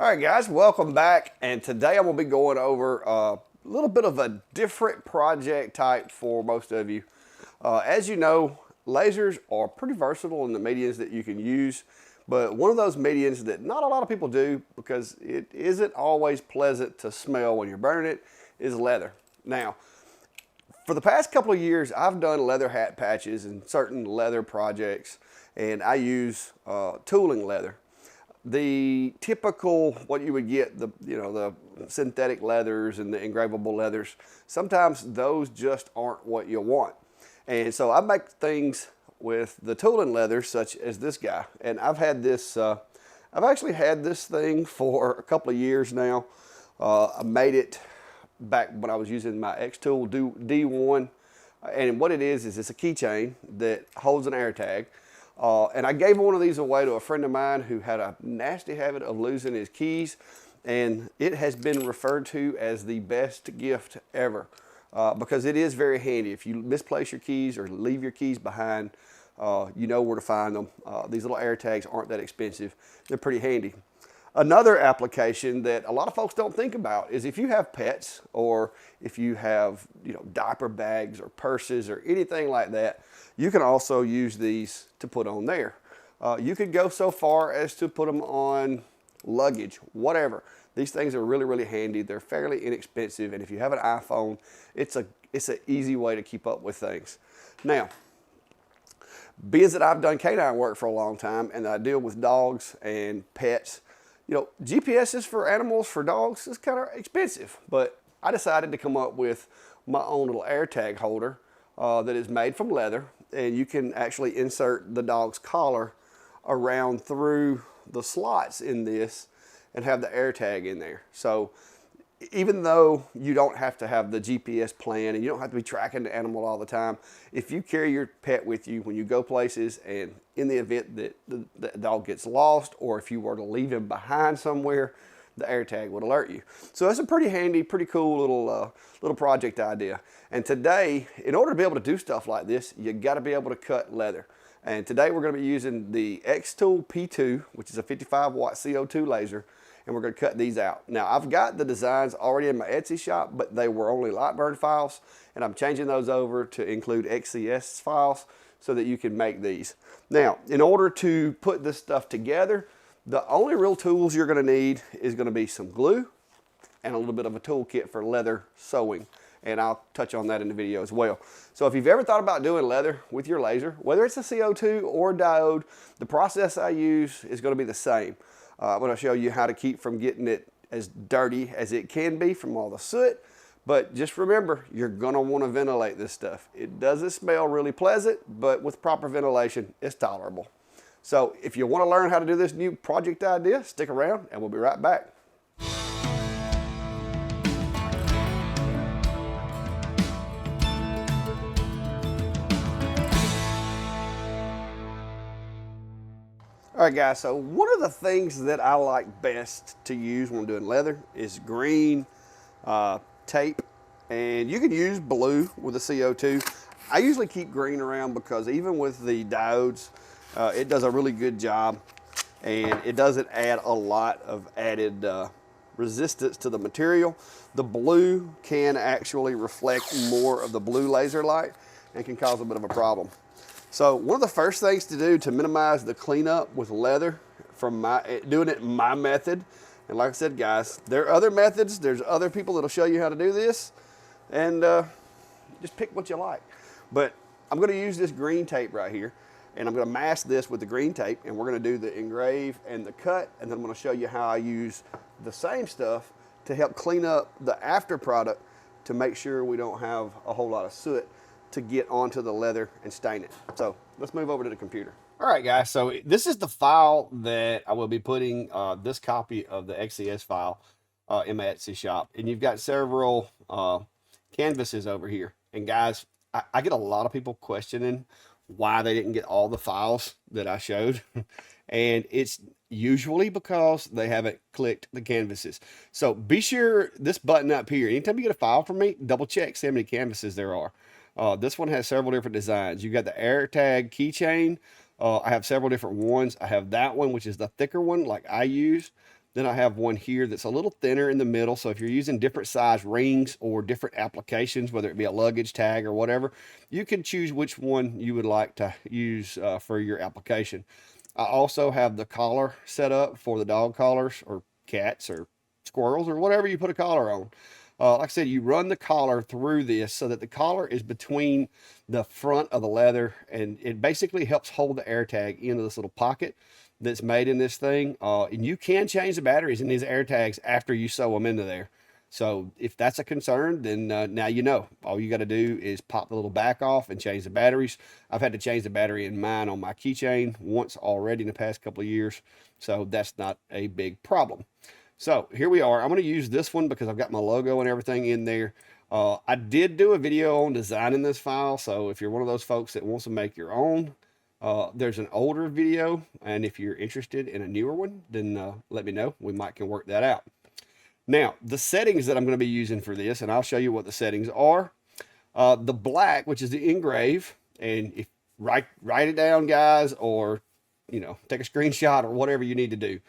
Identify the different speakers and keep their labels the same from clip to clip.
Speaker 1: All right, guys, welcome back. And today I'm going to be going over a little bit of a different project type for most of you. As you know, lasers are pretty versatile in the mediums that you can use, but one of those mediums that not a lot of people do because it isn't always pleasant to smell when you're burning it is leather. Now, for the past couple of years, I've done leather hat patches and certain leather projects, and I use tooling leather. The typical, what you would get, the synthetic leathers and the engravable leathers, sometimes those just aren't what you want. And so I make things with the tooling leathers such as this guy. And I've had this, I've actually had this thing for a couple of years now. I made it back when I was using my xTool D1. And what it is it's a keychain that holds an air tag. And I gave one of these away to a friend of mine who had a nasty habit of losing his keys, and it has been referred to as the best gift ever because it is very handy. If you misplace your keys or leave your keys behind, you know where to find them. These little air tags aren't that expensive. They're pretty handy. Another application that a lot of folks don't think about is if you have pets or if you have diaper bags or purses or anything like that, you can also use these to put on there. You could go so far as to put them on luggage, whatever. These things are really, really handy. They're fairly inexpensive, and if you have an iPhone, it's an easy way to keep up with things. Now, being that I've done canine work for a long time and I deal with dogs and pets, GPSs for animals, for dogs, is kind of expensive, but I decided to come up with my own little air tag holder that is made from leather, and you can actually insert the dog's collar around through the slots in this and have the air tag in there. So even though you don't have to have the GPS plan and you don't have to be tracking the animal all the time, if you carry your pet with you when you go places, and in the event that the dog gets lost, or if you were to leave him behind somewhere, the air tag would alert you. So that's a pretty handy, pretty cool little project idea. And today, in order to be able to do stuff like this, you got to be able to cut leather. And today we're going to be using the xTool P2, which is a 55 watt CO2 laser, and we're going to cut these out. Now, I've got the designs already in my Etsy shop, but they were only Lightburn files, and I'm changing those over to include XCS files so that you can make these. Now, in order to put this stuff together, the only real tools you're going to need is going to be some glue and a little bit of a toolkit for leather sewing, and I'll touch on that in the video as well. So if you've ever thought about doing leather with your laser, whether it's a CO2 or a diode, the process I use is going to be the same. I'm going to show you how to keep from getting it as dirty as it can be from all the soot, but just remember, you're going to want to ventilate this stuff. It doesn't smell really pleasant, but with proper ventilation, it's tolerable. So if you want to learn how to do this new project idea, stick around and we'll be right back. All right, guys, so one of the things that I like best to use when doing leather is green tape, and you can use blue with the CO2. I usually keep green around because even with the diodes, it does a really good job, and it doesn't add a lot of added resistance to the material. The blue can actually reflect more of the blue laser light and can cause a bit of a problem. So one of the first things to do to minimize the cleanup with leather from doing it my method, and like I said, guys, there are other methods, there's other people that'll show you how to do this, and just pick what you like. But I'm gonna use this green tape right here, and I'm gonna mask this with the green tape, and we're gonna do the engrave and the cut, and then I'm gonna show you how I use the same stuff to help clean up the after product to make sure we don't have a whole lot of soot to get onto the leather and stain it. So let's move over to the computer. All right, guys, so this is the file that I will be putting this copy of the XCS file in my Etsy shop. And you've got several canvases over here. And guys, I get a lot of people questioning why they didn't get all the files that I showed. And it's usually because they haven't clicked the canvases. So be sure this button up here, anytime you get a file from me, double check, see how many canvases there are. This one has several different designs. You got the AirTag keychain. I have several different ones. I have that one, which is the thicker one like I use. Then I have one here that's a little thinner in the middle. So if you're using different size rings or different applications, whether it be a luggage tag or whatever, you can choose which one you would like to use for your application. I also have the collar set up for the dog collars or cats or squirrels or whatever you put a collar on. Like I said, you run the collar through this so that the collar is between the front of the leather, and it basically helps hold the air tag into this little pocket that's made in this thing. And you can change the batteries in these air tags after you sew them into there. So if that's a concern, then now you know. All you got to do is pop the little back off and change the batteries. I've had to change the battery in mine on my keychain once already in the past couple of years, so that's not a big problem. So here we are. I'm going to use this one because I've got my logo and everything in there. I did do a video on designing this file, so if you're one of those folks that wants to make your own, there's an older video, and if you're interested in a newer one, then let me know. We might can work that out. Now, the settings that I'm going to be using for this, and I'll show you what the settings are. The black, which is the engrave, and if write it down, guys, or take a screenshot or whatever you need to do.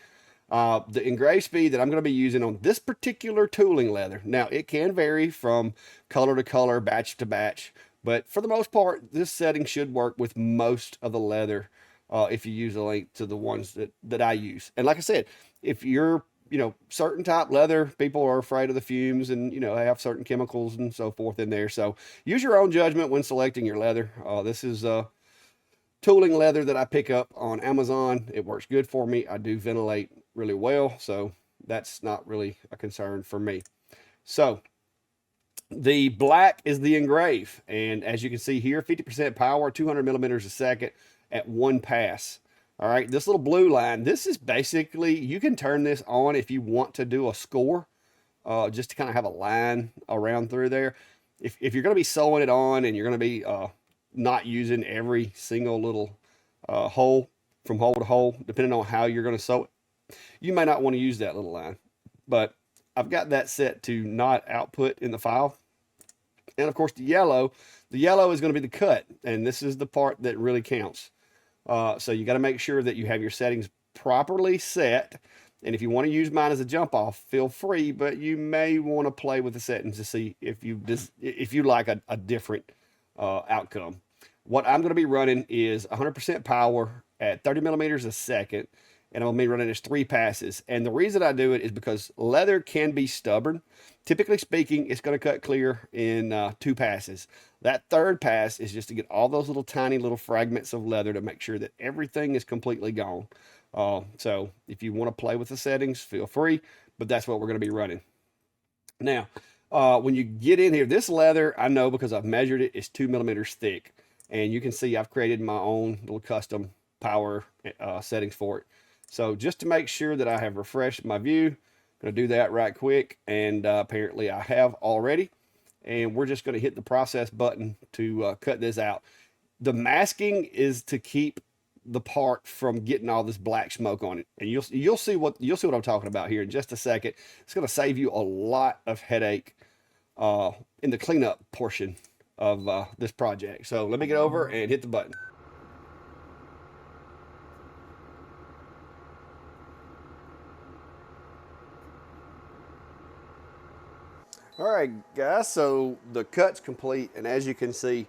Speaker 1: The engrave speed that I'm going to be using on this particular tooling leather. Now, it can vary from color to color, batch to batch, but for the most part, this setting should work with most of the leather if you use a link to the ones that I use. And like I said, if you're, certain type leather, people are afraid of the fumes and, they have certain chemicals and so forth in there. So use your own judgment when selecting your leather. This is tooling leather that I pick up on Amazon. It works good for me. I do ventilate really well, so that's not really a concern for me. So the black is the engrave, and as you can see here, 50% power, 200 millimeters a second at one pass. All right, this little blue line, this is basically, you can turn this on if you want to do a score, just to kind of have a line around through there. If you're going to be sewing it on and you're going to be not using every single little hole from hole to hole, depending on how you're going to sew it, you may not want to use that little line. But I've got that set to not output in the file. And of course the yellow is going to be the cut, and this is the part that really counts. So you got to make sure that you have your settings properly set. And if you want to use mine as a jump off, feel free, but you may want to play with the settings to see if you like a different outcome. What I'm going to be running is 100% power at 30 millimeters a second, and I'm going to be running as 3 passes. And the reason I do it is because leather can be stubborn. Typically speaking, it's going to cut clear in 2 passes. That 3rd pass is just to get all those little tiny little fragments of leather to make sure that everything is completely gone. So if you want to play with the settings, feel free, but that's what we're going to be running. Now, when you get in here, this leather, I know because I've measured it, is 2 millimeters thick. And you can see I've created my own little custom power settings for it. So just to make sure that I have refreshed my view, I'm going to do that right quick. And apparently I have already. And we're just going to hit the process button to cut this out. The masking is to keep the part from getting all this black smoke on it. And you'll see what I'm talking about here in just a second. It's going to save you a lot of headache in the cleanup portion of this project. So let me get over and hit the button. All right, guys, so the cut's complete, and as you can see,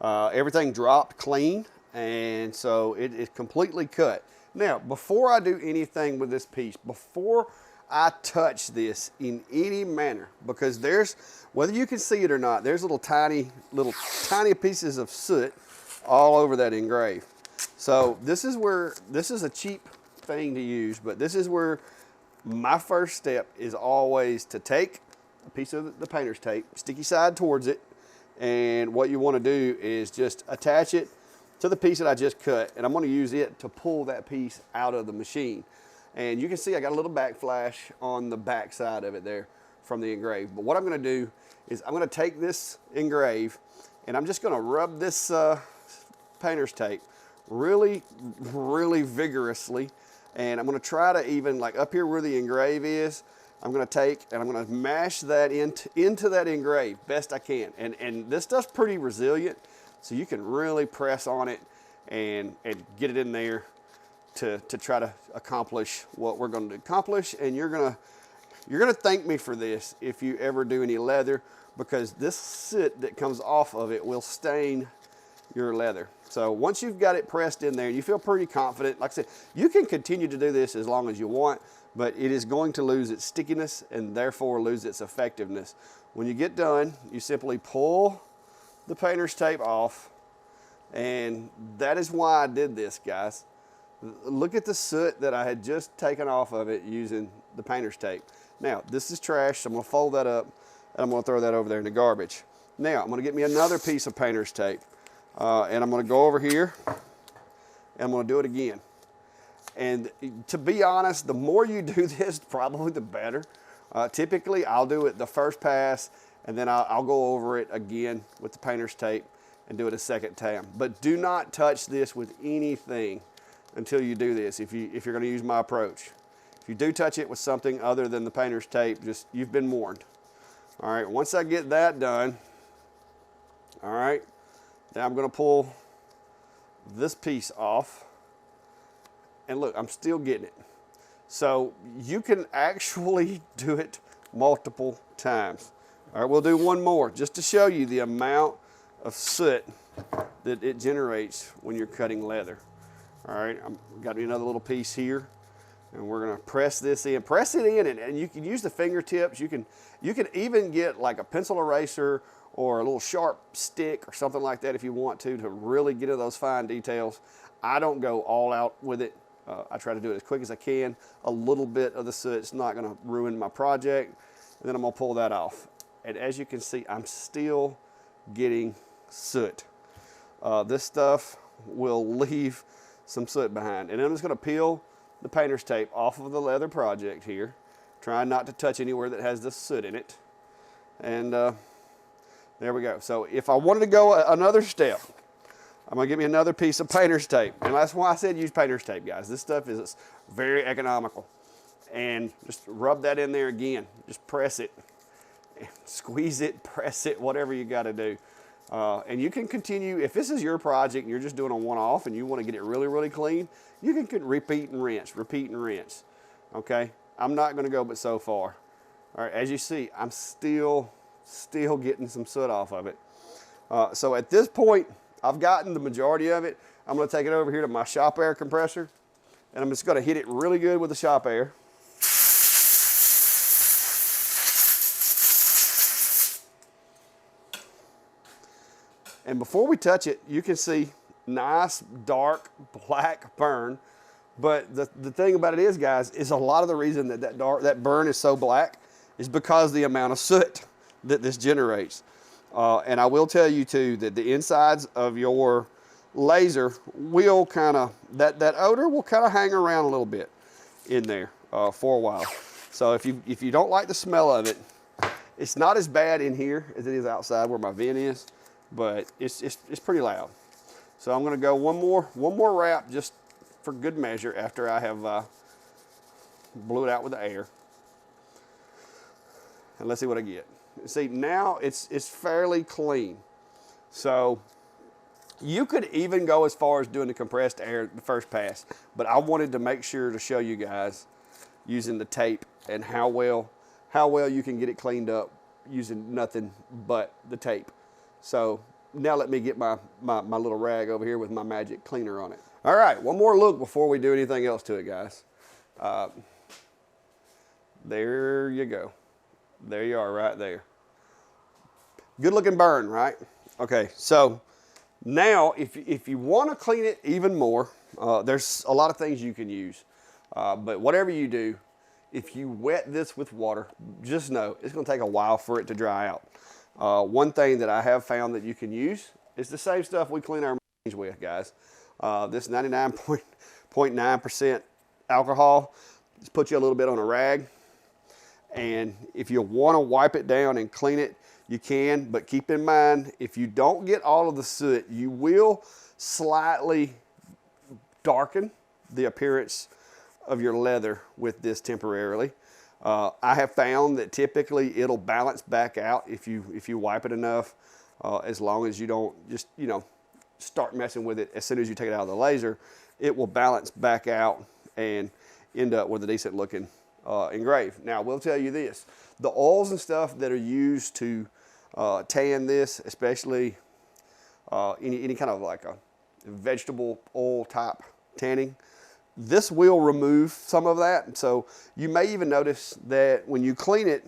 Speaker 1: everything dropped clean, and so it is completely cut. Now, before I do anything with this piece, before I touch this in any manner, because there's, whether you can see it or not, there's little tiny pieces of soot all over that engrave. So this is a cheap thing to use, but this is where my first step is always to take a piece of the painter's tape, sticky side towards it, and what you want to do is just attach it to the piece that I just cut, and I'm going to use it to pull that piece out of the machine. And you can see I got a little backflash on the back side of it there from the engrave. But what I'm going to do is I'm going to take this engrave and I'm just going to rub this painter's tape really, really vigorously. And I'm going to try to even, like up here where the engrave is, I'm going to take and I'm going to mash that into that engrave best I can. And this stuff's pretty resilient, so you can really press on it and get it in there to try to accomplish what we're going to accomplish. And you're gonna thank me for this if you ever do any leather, because this soot that comes off of it will stain your leather. So once you've got it pressed in there, you feel pretty confident. Like I said, you can continue to do this as long as you want, but it is going to lose its stickiness and therefore lose its effectiveness. When you get done, you simply pull the painter's tape off, and that is why I did this, guys. Look at the soot that I had just taken off of it using the painter's tape. Now, this is trash, so I'm gonna fold that up and I'm gonna throw that over there in the garbage. Now, I'm gonna get me another piece of painter's tape, and I'm gonna go over here and I'm gonna do it again. And to be honest, the more you do this, probably the better. Typically, I'll do it the first pass, and then I'll go over it again with the painter's tape and do it a second time. But do not touch this with anything until you do this, if you're gonna use my approach. If you do touch it with something other than the painter's tape, you've been warned. All right, once I get that done, all right, now I'm gonna pull this piece off. And look, I'm still getting it. So you can actually do it multiple times. All right, we'll do one more just to show you the amount of soot that it generates when you're cutting leather. All right, I've got me another little piece here, and we're gonna press this in. Press it in, and you can use the fingertips. You can even get like a pencil eraser or a little sharp stick or something like that if you want to really get into those fine details. I don't go all out with it. I try to do it as quick as I can. A little bit of the soot's not gonna ruin my project. And then I'm gonna pull that off. And as you can see, I'm still getting soot. This stuff will leave some soot behind. And I'm just gonna peel the painter's tape off of the leather project here, trying not to touch anywhere that has the soot in it. And there we go. So if I wanted to go another step, I'm gonna get me another piece of painter's tape. And that's why I said use painter's tape, guys. This stuff is very economical. And just rub that in there again. Just press it, squeeze it, press it, whatever you gotta do. And you can continue, if this is your project and you're just doing a one-off and you wanna get it really, really clean, you can repeat and rinse, okay? I'm not gonna go but so far. All right, as you see, I'm still getting some soot off of it. So at this point, I've gotten the majority of it. I'm gonna take it over here to my shop air compressor, and I'm just gonna hit it really good with the shop air. And before we touch it, you can see nice, dark, black burn. But the thing about it is, guys, is a lot of the reason that burn is so black is because the amount of soot that this generates. And I will tell you too that the insides of your laser will that odor will kind of hang around a little bit in there for a while. So if you don't like the smell of it, it's not as bad in here as it is outside where my vent is, but it's pretty loud. So I'm gonna go one more wrap just for good measure after I have blew it out with the air. And let's see what I get. See, now it's fairly clean. So you could even go as far as doing the compressed air the first pass, but I wanted to make sure to show you guys using the tape and how well you can get it cleaned up using nothing but the tape. So now let me get my little rag over here with my magic cleaner on it. All right, one more look before we do anything else to it, guys. There you go. There you are right there. Good looking burn, right? Okay, so now if you want to clean it even more, there's a lot of things you can use. But whatever you do, if you wet this with water, just know it's going to take a while for it to dry out. One thing that I have found that you can use is the same stuff we clean our machines with, guys. This 99.9% alcohol, just put you a little bit on a rag. And if you want to wipe it down and clean it, you can, but keep in mind, if you don't get all of the soot, you will slightly darken the appearance of your leather with this temporarily. I have found that typically it'll balance back out if you wipe it enough, as long as you don't just, start messing with it as soon as you take it out of the laser, it will balance back out and end up with a decent looking engrave. Now, I will tell you this, the oils and stuff that are used to tan this, especially any kind of like a vegetable oil type tanning, this will remove some of that. So you may even notice that when you clean it,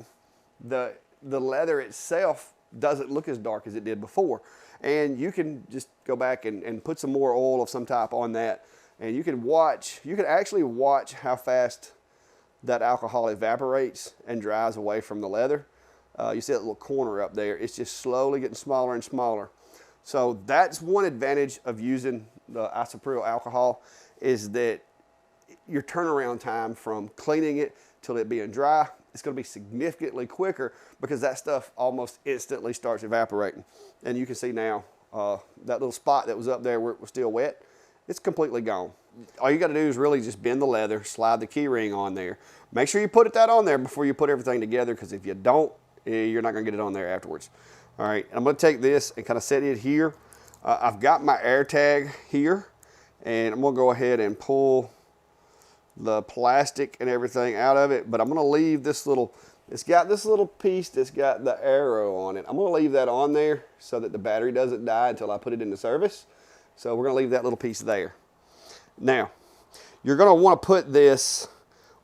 Speaker 1: the leather itself doesn't look as dark as it did before. And you can just go back and put some more oil of some type on that, and you can actually watch how fast that alcohol evaporates and dries away from the leather. You see that little corner up there, it's just slowly getting smaller and smaller. So that's one advantage of using the isopropyl alcohol, is that your turnaround time from cleaning it till it being dry, it's going to be significantly quicker, because that stuff almost instantly starts evaporating. And you can see now that little spot that was up there where it was still wet, it's completely gone. All you got to do is really just bend the leather, slide the key ring on there. Make sure you put that on there before you put everything together, because if you don't, you're not going to get it on there afterwards. All right, I'm going to take this and kind of set it here. I've got my air tag here, and I'm going to go ahead and pull the plastic and everything out of it, but I'm going to leave this little, it's got this little piece that's got the arrow on it. I'm going to leave that on there so that the battery doesn't die until I put it into service. So we're going to leave that little piece there. Now, you're going to want to put this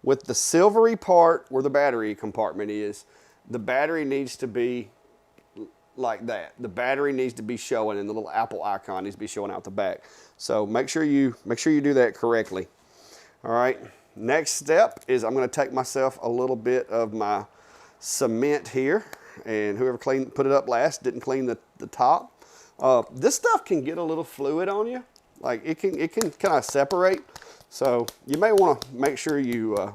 Speaker 1: with the silvery part where the battery compartment is. The battery needs to be like that. The battery needs to be showing, and the little Apple icon needs to be showing out the back. So make sure you do that correctly. All right, next step is I'm going to take myself a little bit of my cement here, and whoever put it up last didn't clean the top. This stuff can get a little fluid on you. Like it can kind of separate. So you may want to make sure you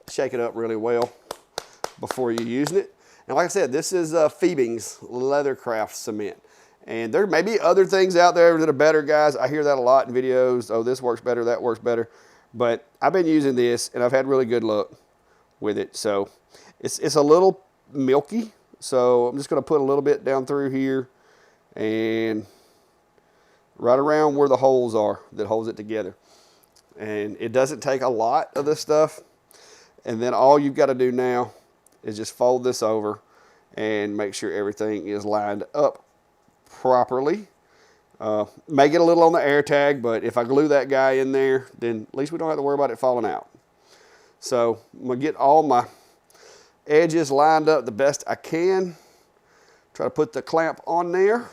Speaker 1: shake it up really well before you're using it. And like I said, this is Phoebing's Leathercraft cement. And there may be other things out there that are better, guys. I hear that a lot in videos. Oh, this works better, that works better. But I've been using this, and I've had really good luck with it. So it's a little milky. So I'm just going to put a little bit down through here and right around where the holes are that holds it together. And it doesn't take a lot of this stuff. And then all you've got to do now is just fold this over and make sure everything is lined up properly. May get a little on the air tag, but if I glue that guy in there, then at least we don't have to worry about it falling out. So I'm going to get all my edges lined up the best I can. Try to put the clamp on there.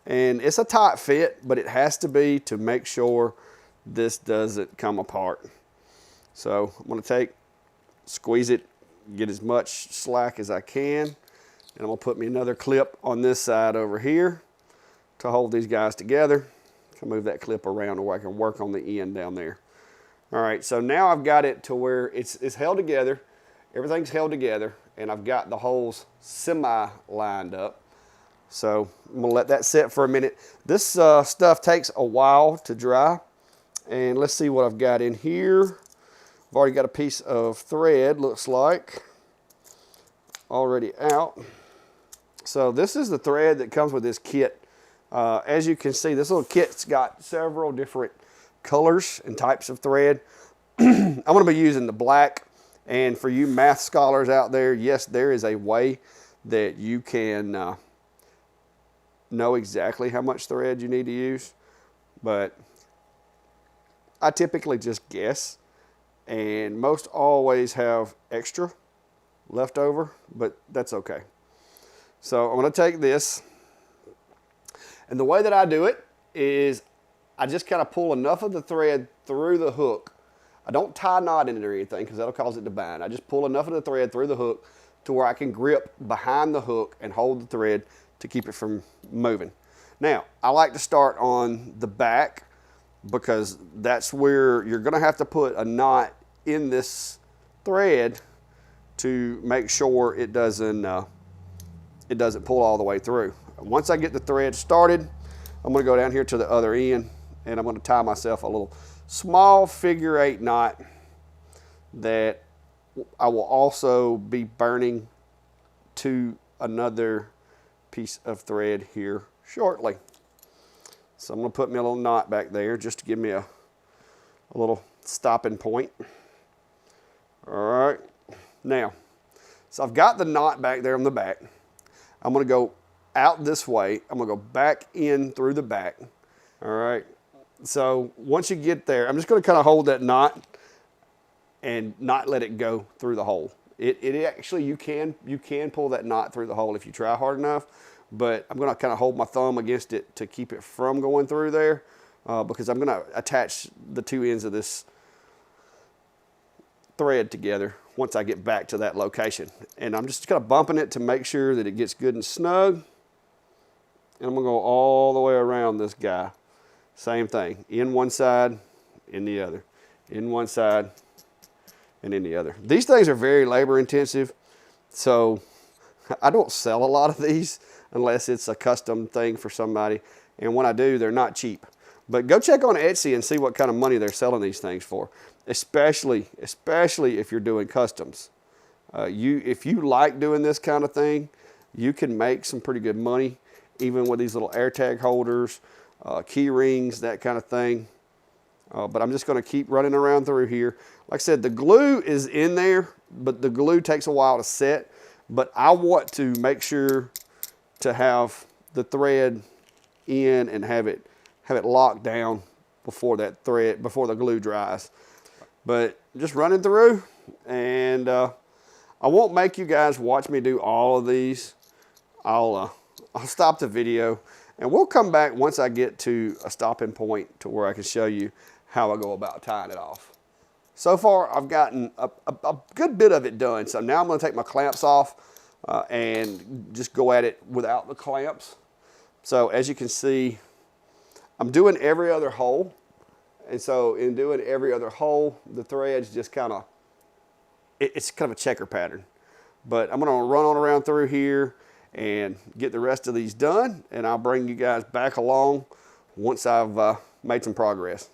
Speaker 1: And it's a tight fit, but it has to be to make sure this doesn't come apart. So I'm going to squeeze it, get as much slack as I can. And I'm going to put me another clip on this side over here to hold these guys together. I'll move that clip around where I can work on the end down there. All right, so now I've got it to where it's held together. Everything's held together, and I've got the holes semi-lined up. So I'm gonna let that set for a minute. This stuff takes a while to dry. And let's see what I've got in here. I've already got a piece of thread, looks like, already out. So this is the thread that comes with this kit. As you can see, this little kit's got several different colors and types of thread. I'm going to be using the black. And for you math scholars out there, yes, there is a way that you can know exactly how much thread you need to use. But I typically just guess. And most always have extra left over, but that's okay. So I'm going to take this. And the way that I do it is I just kind of pull enough of the thread through the hook. I don't tie a knot in it or anything because that'll cause it to bind. I just pull enough of the thread through the hook to where I can grip behind the hook and hold the thread to keep it from moving. Now, I like to start on the back because that's where you're going to have to put a knot in this thread to make sure it doesn't pull all the way through. Once I get the thread started, I'm going to go down here to the other end and I'm going to tie myself a little small figure-8 knot that I will also be burning to another piece of thread here shortly. So I'm going to put me a little knot back there just to give me a little stopping point. All right. Now, so I've got the knot back there on the back. I'm going to go out this way. I'm going to go back in through the back. All right. So once you get there, I'm just going to kind of hold that knot and not let it go through the hole. It actually, you can pull that knot through the hole if you try hard enough, but I'm going to kind of hold my thumb against it to keep it from going through there because I'm going to attach the two ends of this thread together once I get back to that location. And I'm just kind of bumping it to make sure that it gets good and snug. And I'm going to go all the way around this guy. Same thing, in one side, in the other, in one side, and in the other. These things are very labor intensive, so I don't sell a lot of these unless it's a custom thing for somebody. And when I do, they're not cheap. But go check on Etsy and see what kind of money they're selling these things for, especially if you're doing customs. If you like doing this kind of thing, you can make some pretty good money, even with these little air tag holders, key rings, that kind of thing. But I'm just going to keep running around through here. Like I said, the glue is in there, but the glue takes a while to set. But I want to make sure to have the thread in and have it locked down before the glue dries. But just running through, and I won't make you guys watch me do all of these. I'll stop the video. And we'll come back once I get to a stopping point to where I can show you how I go about tying it off. So far, I've gotten a good bit of it done. So now I'm going to take my clamps off and just go at it without the clamps. So as you can see, I'm doing every other hole. And so in doing every other hole, the thread's just kind of, it's kind of a checker pattern. But I'm going to run on around through here and get the rest of these done, and I'll bring you guys back along once I've made some progress.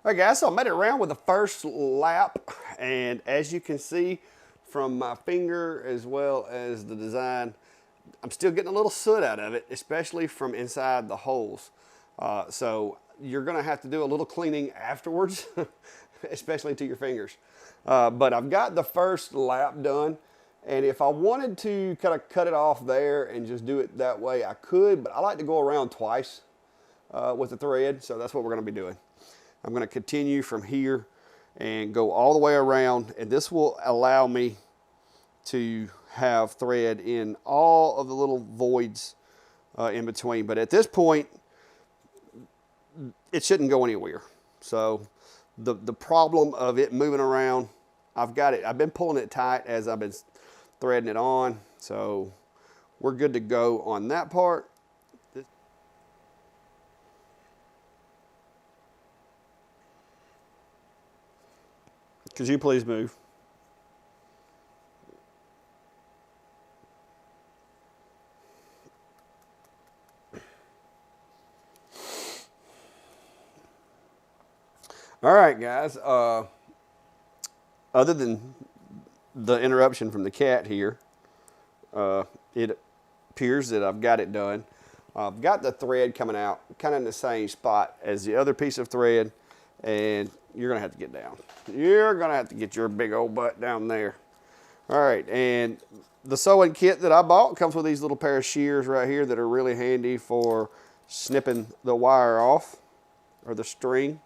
Speaker 1: All right, guys, so I made it around with the first lap, and as you can see from my finger as well as the design, I'm still getting a little soot out of it, especially from inside the holes. So you're gonna have to do a little cleaning afterwards, especially to your fingers. But I've got the first lap done, and if I wanted to kind of cut it off there and just do it that way, I could, but I like to go around twice with the thread, so that's what we're gonna be doing. I'm going to continue from here and go all the way around, and this will allow me to have thread in all of the little voids in between. But at this point, it shouldn't go anywhere. So the problem of it moving around, I've got it. I've been pulling it tight as I've been threading it on. So we're good to go on that part. Could you please move? All right, guys. Other than the interruption from the cat here, it appears that I've got it done. I've got the thread coming out kind of in the same spot as the other piece of thread, and you're gonna have to get down. You're gonna have to get your big old butt down there. All right, and the sewing kit that I bought comes with these little pair of shears right here that are really handy for snipping the wire off, or the string.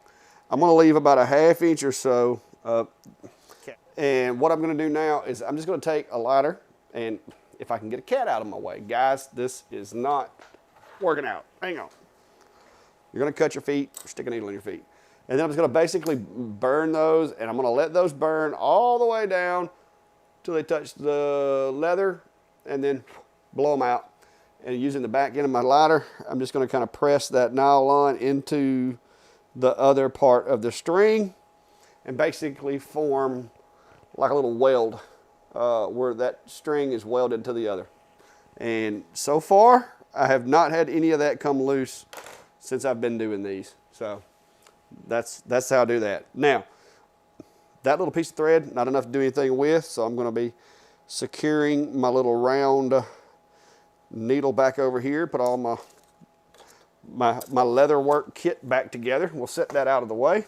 Speaker 1: I'm gonna leave about a 1/2 inch or so. And what I'm gonna do now is I'm just gonna take a lighter, and if I can get a cat out of my way. Guys, this is not working out. Hang on. You're gonna cut your feet, or stick a needle in your feet. And then I'm just gonna basically burn those, and I'm gonna let those burn all the way down till they touch the leather, and then blow them out. and using the back end of my lighter, I'm just going to kind of press that nylon into the other part of the string and basically form like a little weld where that string is welded to the other. And so far, I have not had any of that come loose since I've been doing these. So that's how I do that. Now, that little piece of thread, not enough to do anything with, so I'm going to be securing my little round needle back over here, put all my leather work kit back together. We'll set that out of the way.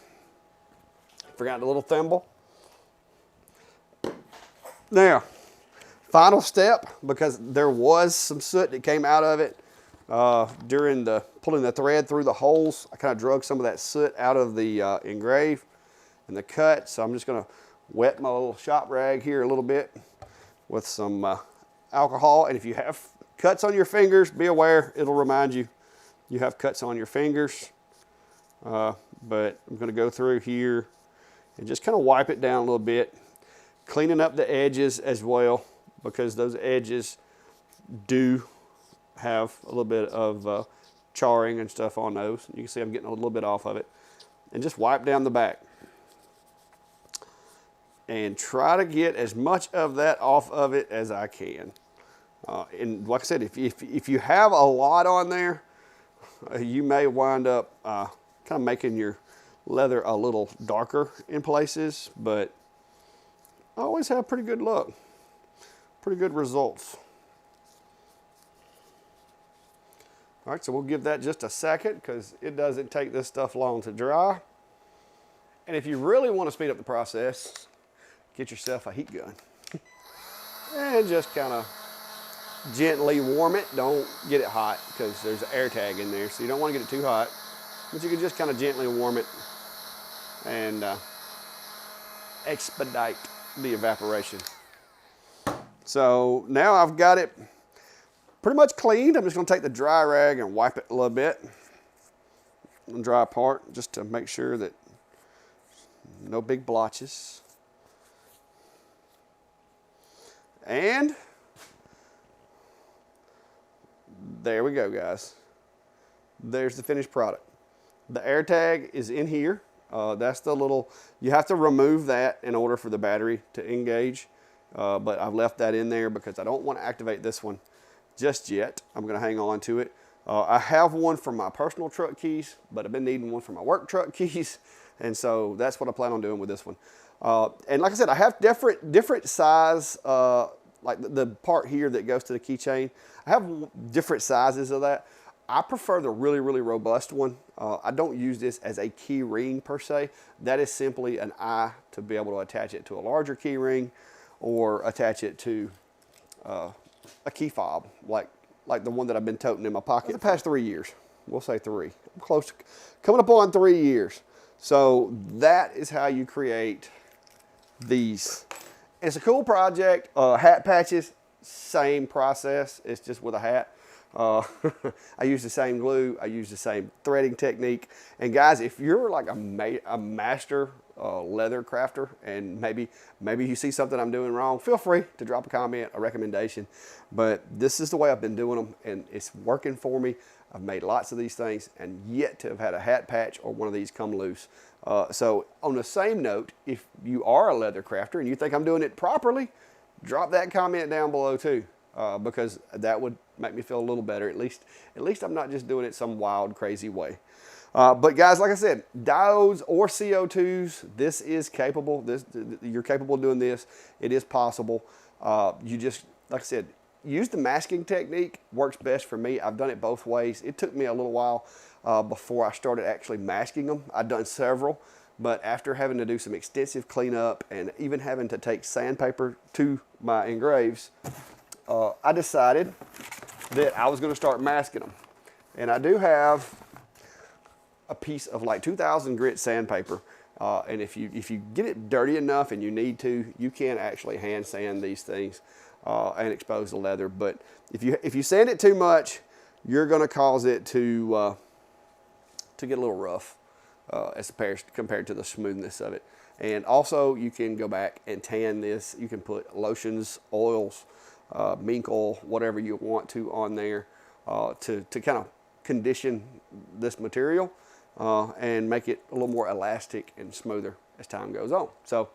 Speaker 1: Forgot the little thimble. Now, final step, because there was some soot that came out of it during pulling the thread through the holes. I kind of drug some of that soot out of the engrave and the cut. So I'm just going to wet my little shop rag here a little bit with some alcohol. And if you have cuts on your fingers, be aware, it'll remind you you have cuts on your fingers. But I'm going to go through here and just kind of wipe it down a little bit, cleaning up the edges as well, because those edges do have a little bit of charring and stuff on those. You can see I'm getting a little bit off of it. And just wipe down the back. And try to get as much of that off of it as I can. And like I said, if you have a lot on there, you may wind up kind of making your leather a little darker in places, but I always have pretty good luck, pretty good results. All right, so we'll give that just a second because it doesn't take this stuff long to dry. And if you really want to speed up the process, get yourself a heat gun and just kind of gently warm it. Don't get it hot because there's an air tag in there, so you don't want to get it too hot, but you can just kind of gently warm it and expedite the evaporation. So now I've got it pretty much cleaned. I'm just going to take the dry rag and wipe it a little bit on the dry part just to make sure that no big blotches. And there we go, guys. There's the finished product. The air tag is in here. That's the little, you have to remove that in order for the battery to engage. But I've left that in there because I don't want to activate this one just yet. I'm going to hang on to it. I have one for my personal truck keys, but I've been needing one for my work truck keys. And so that's what I plan on doing with this one. And like I said, I have different size, like the part here that goes to the keychain. I have different sizes of that. I prefer the really, really robust one. I don't use this as a key ring per se. That is simply an eye to be able to attach it to a larger key ring or attach it to a key fob, like the one that I've been toting in my pocket for the past 3 years. We'll say 3. I'm close to coming up on 3 years. So that is how you create these. It's a cool project. Hat patches, same process. It's just with a hat. I use the same glue. I use the same threading technique. And guys, if you're like a master leather crafter and maybe you see something I'm doing wrong, feel free to drop a comment, a recommendation. But this is the way I've been doing them, and it's working for me. I've made lots of these things and yet to have had a hat patch or one of these come loose. So on the same note, if you are a leather crafter and you think I'm doing it properly, drop that comment down below too, because that would make me feel a little better. At least I'm not just doing it some wild, crazy way. But guys, like I said, diodes or CO2s, this is capable. You're capable of doing this. It is possible. You just, like I said, use the masking technique. Works best for me. I've done it both ways. It took me a little while before I started actually masking them. I've done several, but after having to do some extensive cleanup and even having to take sandpaper to my engraves, I decided that I was going to start masking them. And I do have a piece of like 2000 grit sandpaper. And if you get it dirty enough and you need to, you can actually hand sand these things and expose the leather. But if you sand it too much, you're going to cause it to get a little rough as compared to the smoothness of it. And also you can go back and tan this. You can put lotions, oils, mink oil, whatever you want to on there. to kind of condition this material and make it a little more elastic and smoother as time goes on. So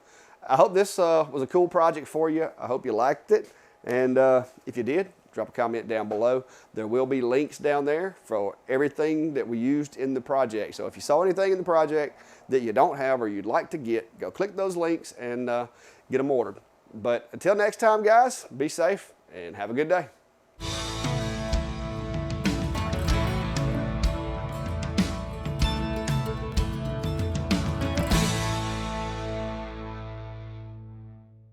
Speaker 1: I hope this was a cool project for you. I hope you liked it. And if you did, drop a comment down below. There will be links down there for everything that we used in the project. So if you saw anything in the project that you don't have or you'd like to get, go click those links and get them ordered. But until next time, guys, be safe and have a good day.